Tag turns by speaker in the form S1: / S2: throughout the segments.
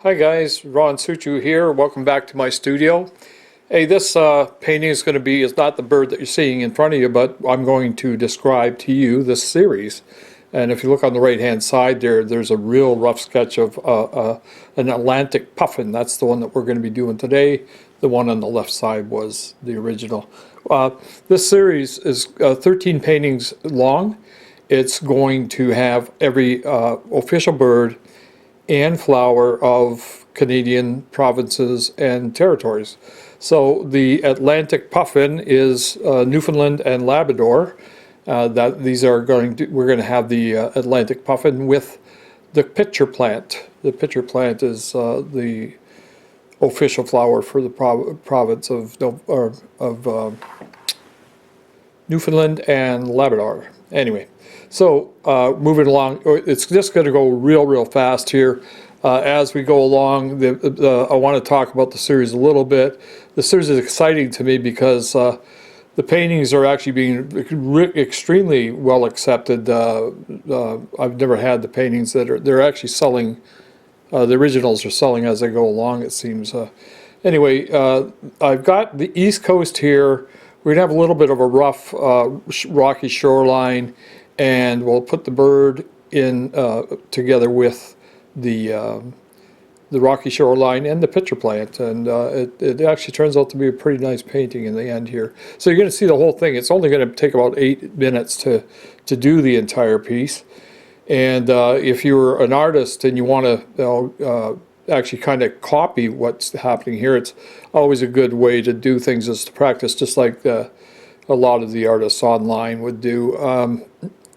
S1: Hi guys, Ron Suchu here. Welcome back to my studio. Hey, this painting is not the bird that you're seeing in front of you, but I'm going to describe to you this series. And if you look on the right hand side there's a real rough sketch of an Atlantic Puffin. That's the one that we're going to be doing today. The one on the left side was the original. This series is 13 paintings long. It's going to have every official bird and flower of Canadian provinces and territories. So the Atlantic Puffin is Newfoundland and Labrador. We're going to have the Atlantic Puffin with the pitcher plant. The pitcher plant is the official flower for the province of Newfoundland and Labrador. Anyway, so moving along, it's just going to go real fast here. As we go along, I want to talk about the series a little bit. The series is exciting to me because the paintings are actually being extremely well accepted. I've never had the paintings they're actually selling. The originals are selling as they go along, it seems. Anyway, I've got the East Coast here. We're going to have a little bit of a rough, rocky shoreline, and we'll put the bird in together with the rocky shoreline and the pitcher plant, and it actually turns out to be a pretty nice painting in the end here. So you're going to see the whole thing. It's only going to take about 8 minutes to do the entire piece. And if you're an artist and you want to actually kind of copy what's happening here, it's always a good way to do things is to practice, just like a lot of the artists online would do.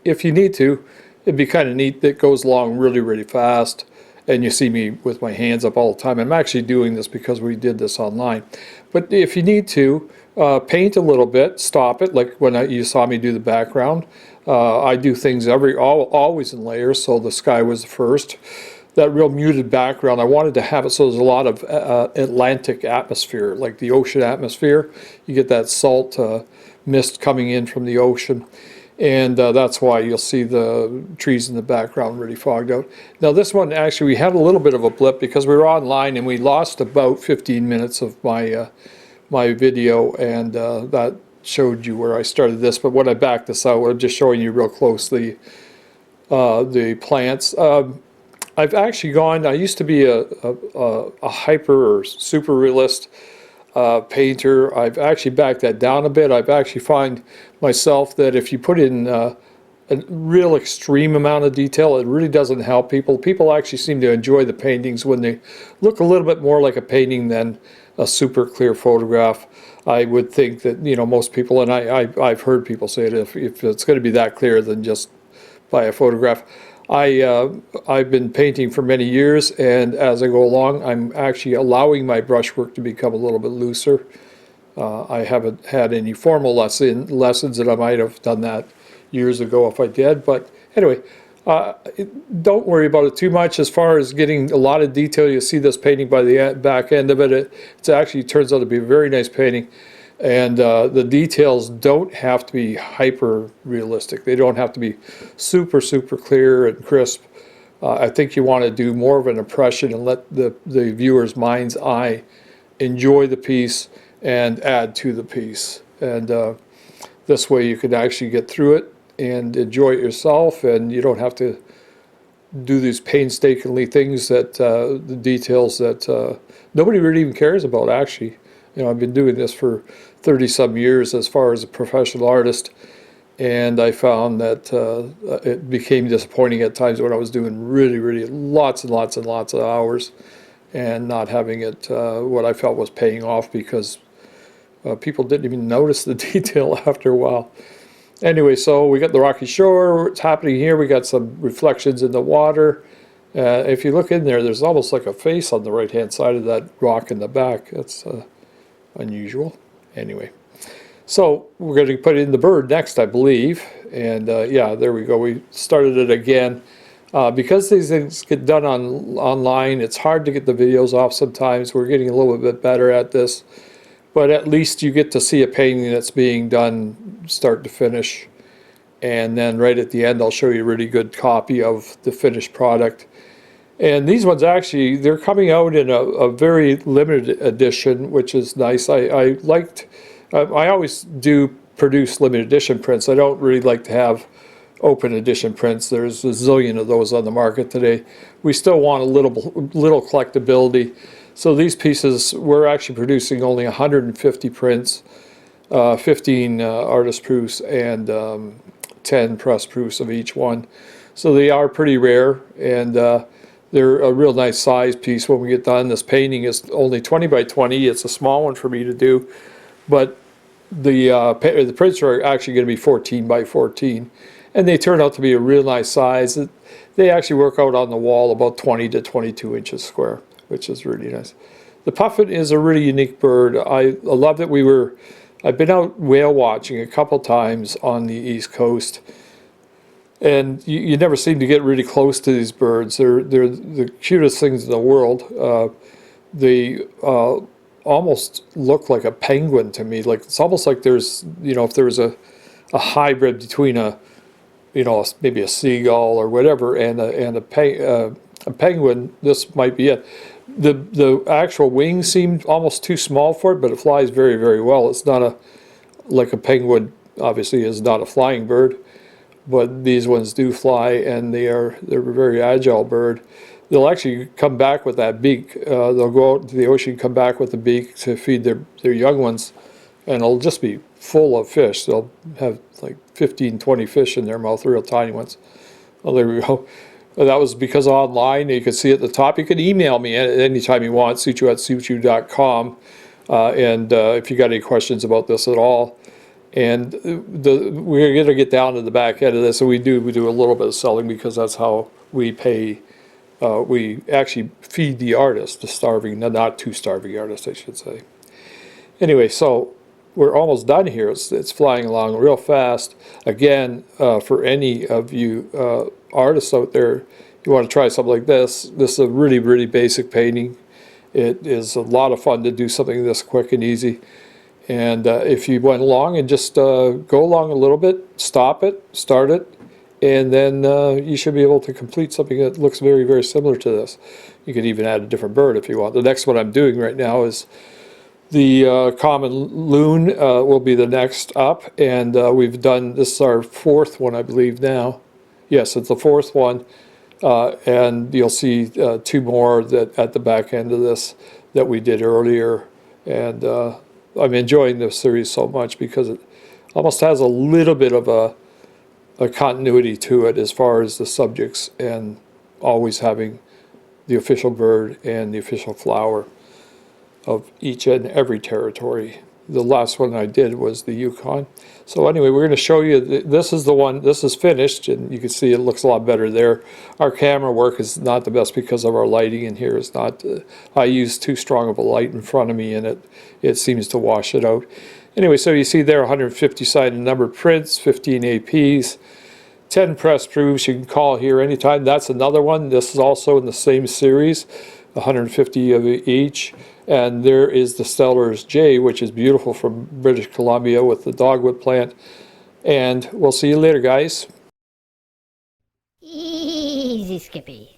S1: If you need to, it'd be kind of neat. That goes along really fast, and you see me with my hands up all the time. I'm actually doing this because we did this online. But if you need to, paint a little bit, stop it, like when you saw me do the background. I do things always in layers, so the sky was the first. That real muted background, I wanted to have it so there's a lot of Atlantic atmosphere, like the ocean atmosphere. You get that salt mist coming in from the ocean, and that's why you'll see the trees in the background really fogged out. Now this one, actually, we had a little bit of a blip because we were online and we lost about 15 minutes of my my video, and that showed you where I started this. But when I backed this out, I'm just showing you real closely the plants. I've actually I used to be a hyper or super realist painter. I've actually backed that down a bit. I've actually find myself that if you put in a real extreme amount of detail, it really doesn't help people. People actually seem to enjoy the paintings when they look a little bit more like a painting than a super clear photograph. I would think that, you know, most people, and I've heard people say it, if it's going to be that clear, then just buy a photograph. I've been painting for many years, and as I go along, I'm actually allowing my brushwork to become a little bit looser. I haven't had any formal lessons, and I might have done that years ago if I did. But anyway, don't worry about it too much. As far as getting a lot of detail, you see this painting by the back end of it. It actually turns out to be a very nice painting. And the details don't have to be hyper realistic. They don't have to be super clear and crisp. I think you want to do more of an impression and let the viewer's mind's eye enjoy the piece and add to the piece. And this way you can actually get through it and enjoy it yourself, and you don't have to do these painstakingly things that the details that nobody really even cares about, actually. You know, I've been doing this for 30-some years as far as a professional artist, and I found that it became disappointing at times when I was doing really lots and lots of hours and not having it what I felt was paying off, because people didn't even notice the detail after a while. Anyway, so we got the rocky shore. What's happening here? We got some reflections in the water. If you look in there, there's almost like a face on the right-hand side of that rock in the back. That's unusual. Anyway, so we're going to put in the bird next, I believe. And yeah, there we go. We started it again. Because these things get done online, it's hard to get the videos off sometimes. We're getting a little bit better at this. But at least you get to see a painting that's being done start to finish. And then right at the end, I'll show you a really good copy of the finished product. And these ones actually, they're coming out in a very limited edition, which is nice. I liked, I always do produce limited edition prints. I don't really like to have open edition prints. There's a zillion of those on the market today. We still want a little collectability. So these pieces, we're actually producing only 150 prints, 15 artist proofs, and 10 press proofs of each one. So they are pretty rare, and they're a real nice size piece when we get done. This painting is only 20 by 20. It's a small one for me to do, but the prints are actually going to be 14 by 14, and they turn out to be a real nice size. They actually work out on the wall about 20 to 22 inches square, which is really nice. The puffin is a really unique bird. I love that I've been out whale watching a couple times on the East Coast, and you never seem to get really close to these birds. They're the cutest things in the world. They almost look like a penguin to me. Like it's almost like there's, if there was a hybrid between maybe a seagull or whatever and a penguin. This might be it. The actual wings seem almost too small for it, but it flies very, very well. It's not like a penguin. Obviously, is not a flying bird. But these ones do fly, and they're a very agile bird. They'll actually come back with that beak. They'll go out to the ocean, come back with the beak to feed their young ones, and it'll just be full of fish. They'll have like 15, 20 fish in their mouth, real tiny ones. Well, there we go. That was because online, you can see at the top. You can email me anytime you want, suchu@suchu.com, and if you got any questions about this at all. And we're going to get down to the back end of this, and we do a little bit of selling because that's how we pay. We actually feed the artist, the starving, not too starving artist, I should say. Anyway, so we're almost done here. It's flying along real fast. Again, for any of you artists out there, you want to try something like this. This is a really, really basic painting. It is a lot of fun to do something this quick and easy. And if you went along and just go along a little bit, stop it, start it, and then you should be able to complete something that looks very, very similar to this. You could even add a different bird if you want. The next one I'm doing right now is the common loon will be the next up, and we've done, this is our fourth one, I believe now. Yes, it's the fourth one, and you'll see two more that at the back end of this that we did earlier, and I'm enjoying this series so much because it almost has a little bit of a continuity to it as far as the subjects, and always having the official bird and the official flower of each and every territory. The last one I did was the Yukon. So anyway, we're going to show you, this is the one, this is finished, and you can see it looks a lot better there. Our camera work is not the best because of our lighting in here. It's not, I use too strong of a light in front of me, and it seems to wash it out. Anyway, so you see there 150 sided numbered prints, 15 APs, 10 press proofs. You can call here anytime. That's another one. This is also in the same series, 150 of each. And there is the Stellar's J, which is beautiful, from British Columbia with the dogwood plant. And we'll see you later, guys.
S2: Easy, Skippy.